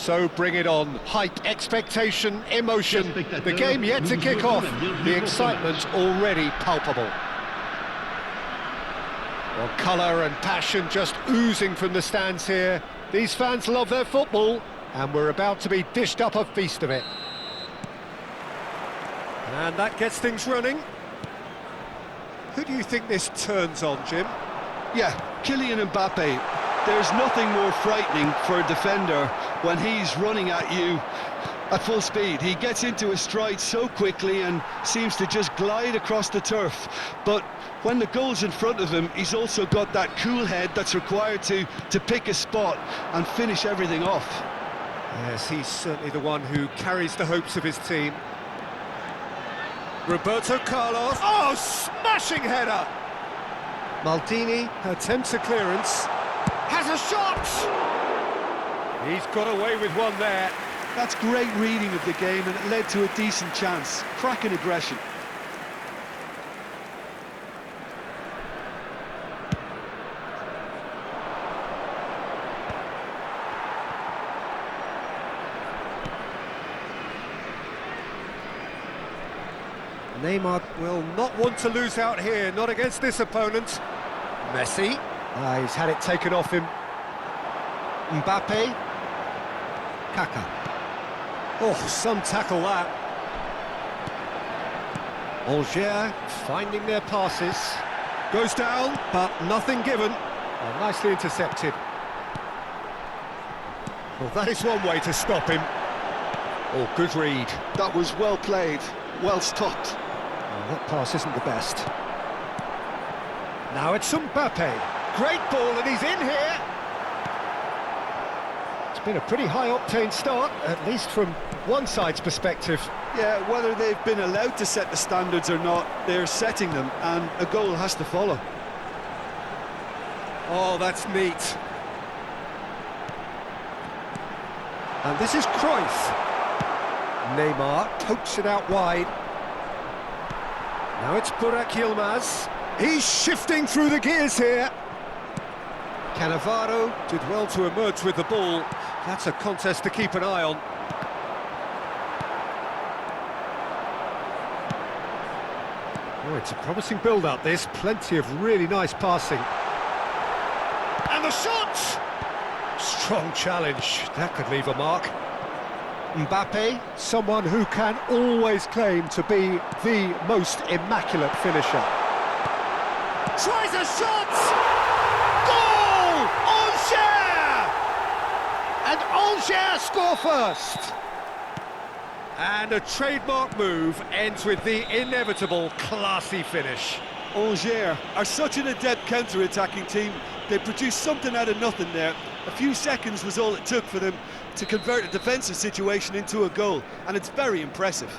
So bring it on. Hype, expectation, emotion. The game yet to kick off. The excitement already palpable. Well, colour and passion just oozing from the stands here. These fans love their football, and we're about to be dished up a feast of it. And that gets things running. Who do you think this turns on, Jim? Yeah, Kylian Mbappe. There's nothing more frightening for a defender when he's running at you at full speed. He gets into his stride so quickly and seems to just glide across the turf. But when the goal's in front of him, he's also got that cool head that's required to pick a spot and finish everything off. Yes, he's certainly the one who carries the hopes of his team. Roberto Carlos. Oh, smashing header! Maldini attempts a clearance. Has a shot! He's got away with one there. That's great reading of the game, and it led to a decent chance. Cracking aggression. Neymar will not want to lose out here, not against this opponent. Messi. He's had it taken off him. Mbappe. Kaka. Oh, some tackle that. Alger finding their passes. Goes down, but nothing given. Oh, nicely intercepted. Well, that is one way to stop him. Oh, good read. That was well played, well stopped. Oh, that pass isn't the best. Now it's Mbappe. Great ball, and he's in here. It's been a pretty high-octane start, at least from one side's perspective. Yeah, whether they've been allowed to set the standards or not, they're setting them, and a goal has to follow. Oh, that's neat. And this is Cruyff. Neymar pokes it out wide. Now it's Burak Yilmaz. He's shifting through the gears here. Cannavaro did well to emerge with the ball. That's a contest to keep an eye on. Oh, it's a promising build-up, this. Plenty of really nice passing. And the shot! Strong challenge. That could leave a mark. Mbappe, someone who can always claim to be the most immaculate finisher. Tries a shot! Goal! Alger! And Alger score first! And a trademark move ends with the inevitable classy finish. Alger are such an adept counter-attacking team. They produced something out of nothing there. A few seconds was all it took for them to convert a defensive situation into a goal, and it's very impressive.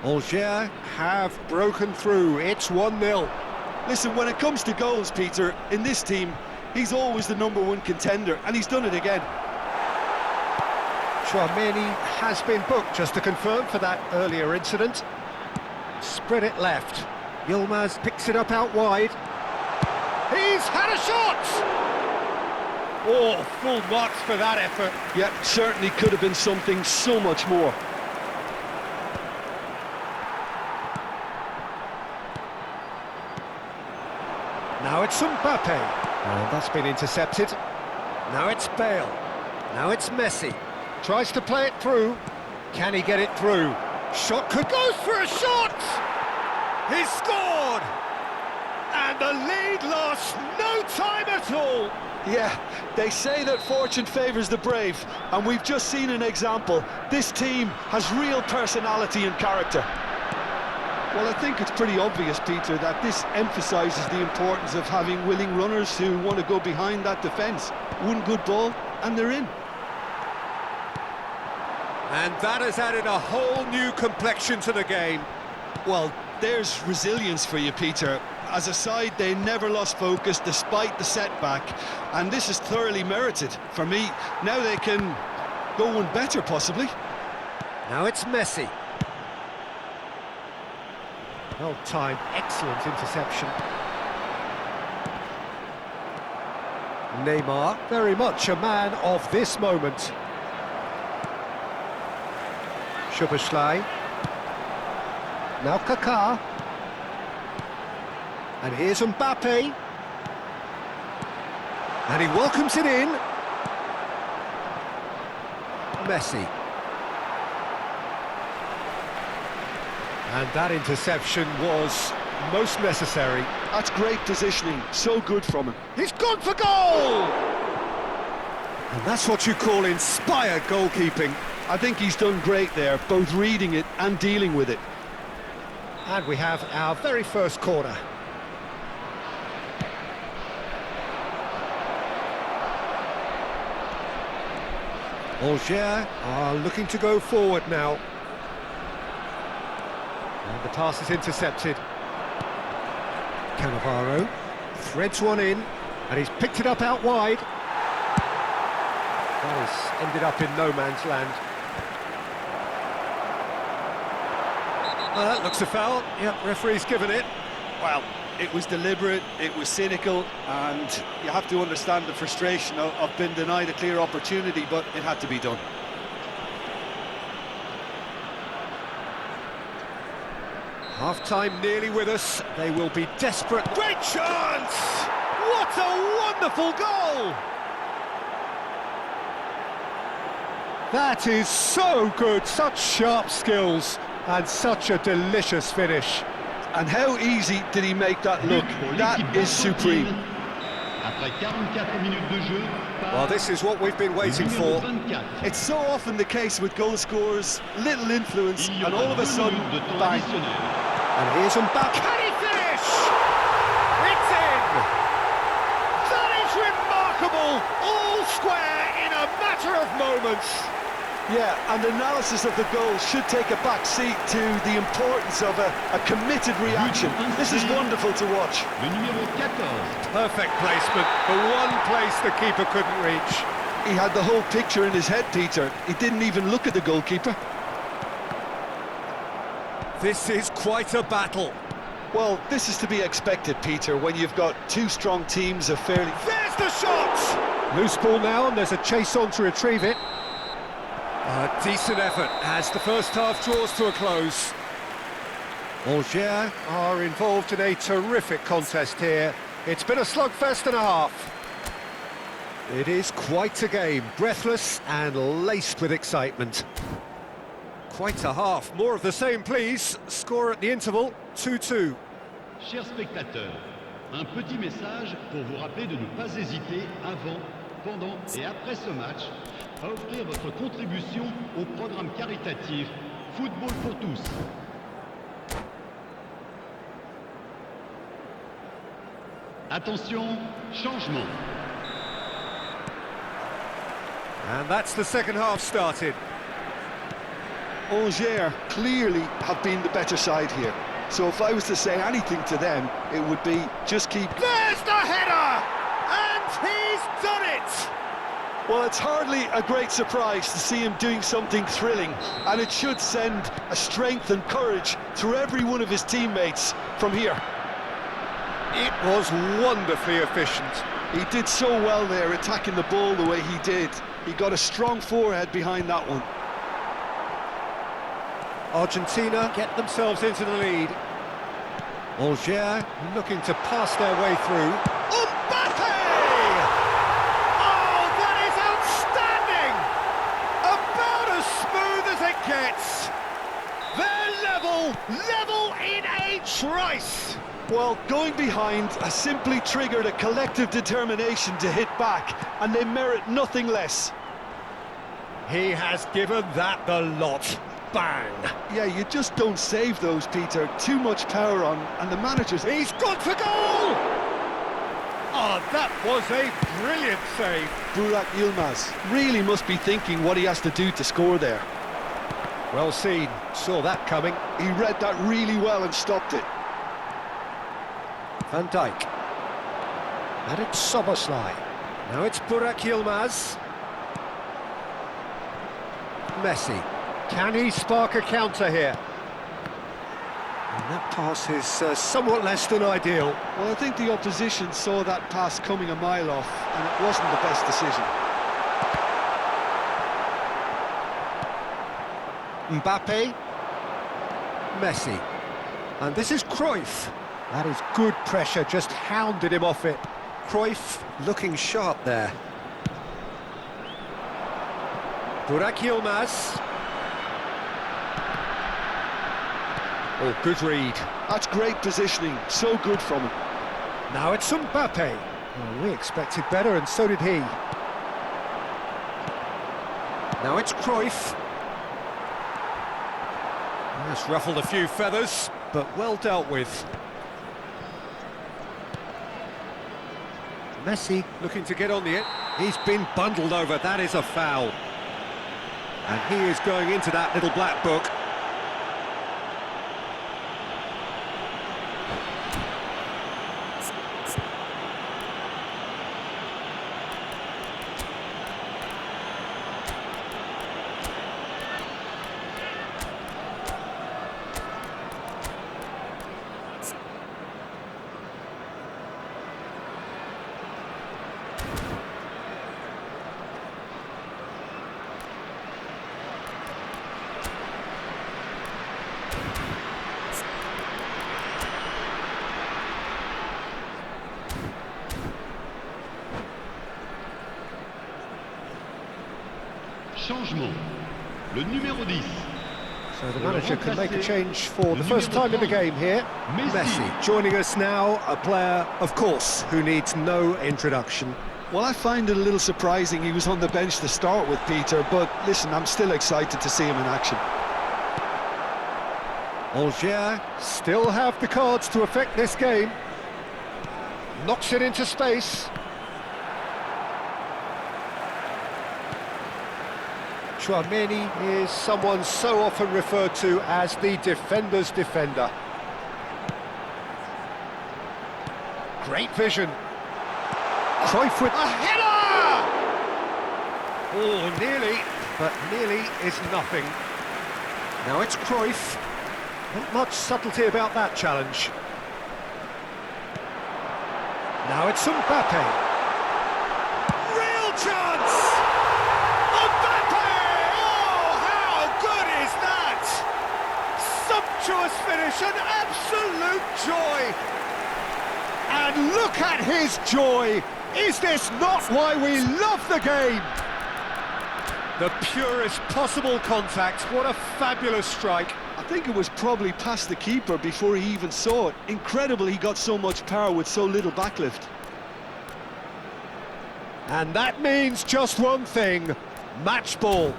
Alger have broken through. It's 1-0. Listen, when it comes to goals, Peter, in this team, he's always the #1 contender, and he's done it again. Chouameni has been booked, just to confirm, for that earlier incident. Spread it left. Yilmaz picks it up out wide. He's had a shot! Oh, full marks for that effort. Yeah, certainly could have been something so much more. Now it's Mbappe. Oh, that's been intercepted. Now it's Bale. Now it's Messi. Tries to play it through. Can he get it through? Shot could go for a shot! He's scored! And the lead lost no time at all. Yeah, they say that fortune favours the brave, and we've just seen an example. This team has real personality and character. Well, I think it's pretty obvious, Peter, that this emphasises the importance of having willing runners who want to go behind that defence. One good ball, and they're in. And that has added a whole new complexion to the game. Well, there's resilience for you, Peter. As a side, they never lost focus despite the setback, and this is thoroughly merited. For me, now they can go one better, possibly. Now it's Messi. Well timed, excellent interception. Neymar, very much a man of this moment. Szoboszlai. Now Kaká. And here's Mbappe. And he welcomes it in. Messi. And that interception was most necessary. That's great positioning, so good from him. He's gone for goal! And that's what you call inspired goalkeeping. I think he's done great there, both reading it and dealing with it. And we have our very first corner. Angers are looking to go forward now. And the pass is intercepted. Cannavaro threads one in, and he's picked it up out wide. That has ended up in no man's land. That looks a foul. Yep, referee's given it. Well, it was deliberate, it was cynical, and you have to understand the frustration of being denied a clear opportunity, but it had to be done. Half-time nearly with us. They will be desperate. Great chance! What a wonderful goal! That is so good, such sharp skills, and such a delicious finish. And how easy did he make that look? That is supreme. Well, this is what we've been waiting for. It's so often the case with goal scorers, little influence, and all of a sudden, bang. And here's Mbappe. Can he finish? It's in! That is remarkable! All square in a matter of moments. Yeah, and analysis of the goal should take a back seat to the importance of a committed reaction. This is wonderful to watch. Perfect placement, the one place the keeper couldn't reach. He had the whole picture in his head, Peter. He didn't even look at the goalkeeper. This is quite a battle. Well, this is to be expected, Peter, when you've got two strong teams of fairly... There's the shot! Loose ball now, and there's a chase on to retrieve it. A decent effort as the first half draws to a close. Angers are involved in a terrific contest here. It's been a slugfest and a half. It is quite a game, breathless and laced with excitement. Quite a half, more of the same please. Score at the interval, 2-2. Chers spectateurs, un petit message pour vous rappeler de ne pas hésiter avant, pendant et après ce match à offrir votre contribution au programme caritatif Football pour tous. Attention, changement. And that's the second half started. Angers clearly have been the better side here. So if I was to say anything to them, it would be just keep... There's the header! And he's done it! Well, it's hardly a great surprise to see him doing something thrilling, and it should send a strength and courage through every one of his teammates from here. It was wonderfully efficient. He did so well there, attacking the ball the way he did. He got a strong forehead behind that one. Argentina get themselves into the lead. Angers looking to pass their way through. Mbappe! Oh, that is outstanding! About as smooth as it gets. They're level in a trice. Well, going behind has simply triggered a collective determination to hit back, and they merit nothing less. He has given that the lot. Bang! Yeah, you just don't save those, Peter. Too much power on, and the manager's... He's gone for goal! Oh, that was a brilliant save. Burak Yilmaz really must be thinking what he has to do to score there. Well seen, saw that coming. He read that really well and stopped it. Van Dijk. And it's Szoboszlai. Now it's Burak Yilmaz. Messi. Can he spark a counter here? And that pass is somewhat less than ideal. Well, I think the opposition saw that pass coming a mile off, and it wasn't the best decision. Mbappe. Messi. And this is Cruyff. That is good pressure, just hounded him off it. Cruyff looking sharp there. Burak Yilmaz. Oh, good read. That's great positioning, so good from him. Now it's Mbappe. Well, we expected better, and so did he. Now it's Cruyff. That's ruffled a few feathers, but well dealt with. Messi looking to get on the end. He's been bundled over, that is a foul. And he is going into that little black book. Changement. Le numéro 10. So the manager can make a change for the first time in the game here. Messi joining us now, a player, of course, who needs no introduction. Well, I find it a little surprising he was on the bench to start with, Peter, but listen, I'm still excited to see him in action. Algiers still have the cards to affect this game. Knocks it into space. Chouameni is someone so often referred to as the defender's defender. Great vision. Cruyff with a header! Oh, nearly, but nearly is nothing. Now it's Cruyff. Not much subtlety about that challenge. Now it's Mbappe. Real chance! Mbappe! Oh, how good is that? Sumptuous finish, an absolute joy. And look at his joy. Is this not why we love the game? The purest possible contact. What a fabulous strike. I think it was probably past the keeper before he even saw it. Incredible he got so much power with so little backlift. And that means just one thing, match ball.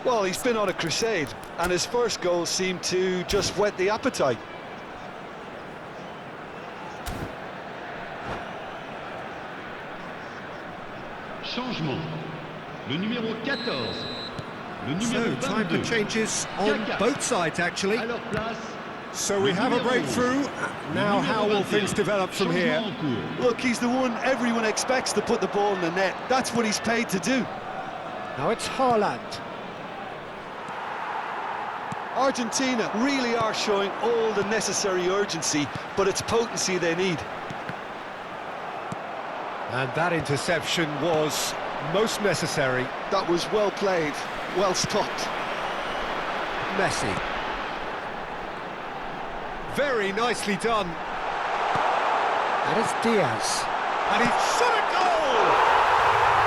Well, he's been on a crusade, and his first goal seemed to just whet the appetite. Changement. Le numéro 14. Le So, numéro time 22. for changes on Kaka. both sides, actually. À leur place. So we have a breakthrough. Now, how will things develop from here? Changement en cours. Look, he's the one everyone expects to put the ball in the net. That's what he's paid to do. Now it's Haaland. Argentina really are showing all the necessary urgency, but it's potency they need. And that interception was most necessary. That was well played, well stopped. Messi. Very nicely done. And it's Diaz. And he's shot a goal!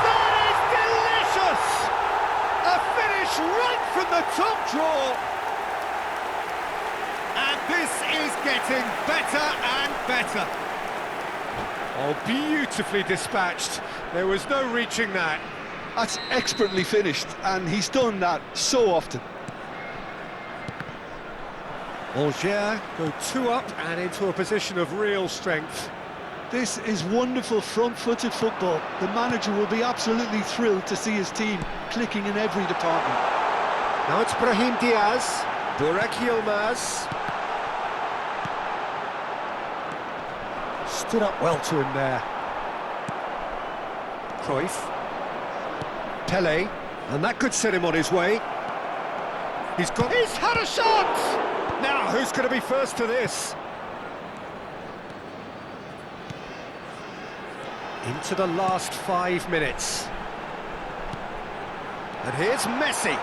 That is delicious! A finish right from the top draw. And this is getting better and better. Oh, beautifully dispatched. There was no reaching that. That's expertly finished, and he's done that so often. Algiers go 2 up and into a position of real strength. This is wonderful front-footed football. The manager will be absolutely thrilled to see his team clicking in every department. Now it's Brahim Diaz, Burak Yilmaz. Stood up well to him there. Cruyff. Pele, and that could set him on his way. He's had a shot! Now, who's going to be first to this? Into the last 5 minutes. And here's Messi.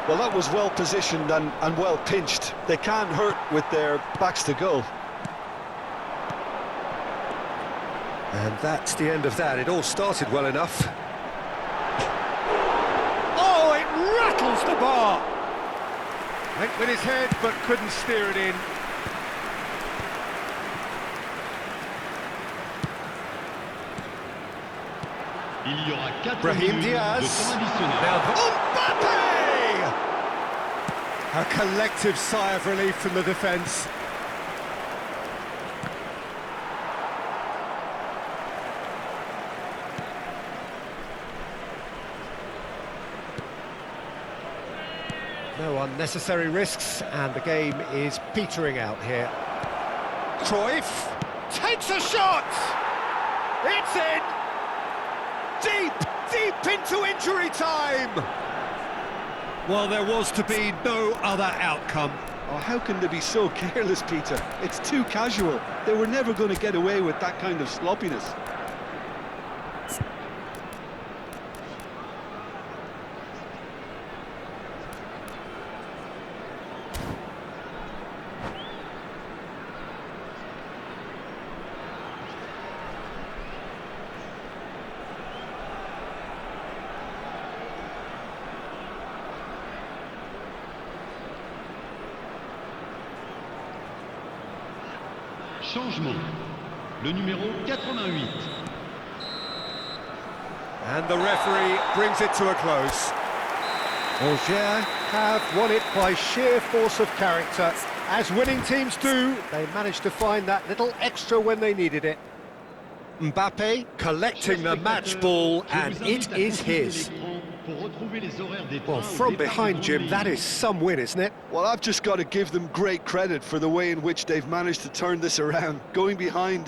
Well, that was well positioned and well pinched. They can't hurt with their backs to goal. And that's the end of that. It all started well enough. Oh, it rattles the bar! Went with his head, but couldn't steer it in. Il y aura 4 Brahim minutes Diaz. de temps additionnel. Now, Mbappe! A collective sigh of relief from the defence. No unnecessary risks, and the game is petering out here. Cruyff takes a shot! It's in! Deep into injury time! Well, there was to be no other outcome. Oh, how can they be so careless, Peter? It's too casual. They were never going to get away with that kind of sloppiness. Changement. Le numéro 88. And the referee brings it to a close. Angers have won it by sheer force of character. As winning teams do, they managed to find that little extra when they needed it. Mbappe collecting the match ball, and it is his. Well, from behind, Jim, that is some win, isn't it? Well, I've just got to give them great credit for the way in which they've managed to turn this around. Going behind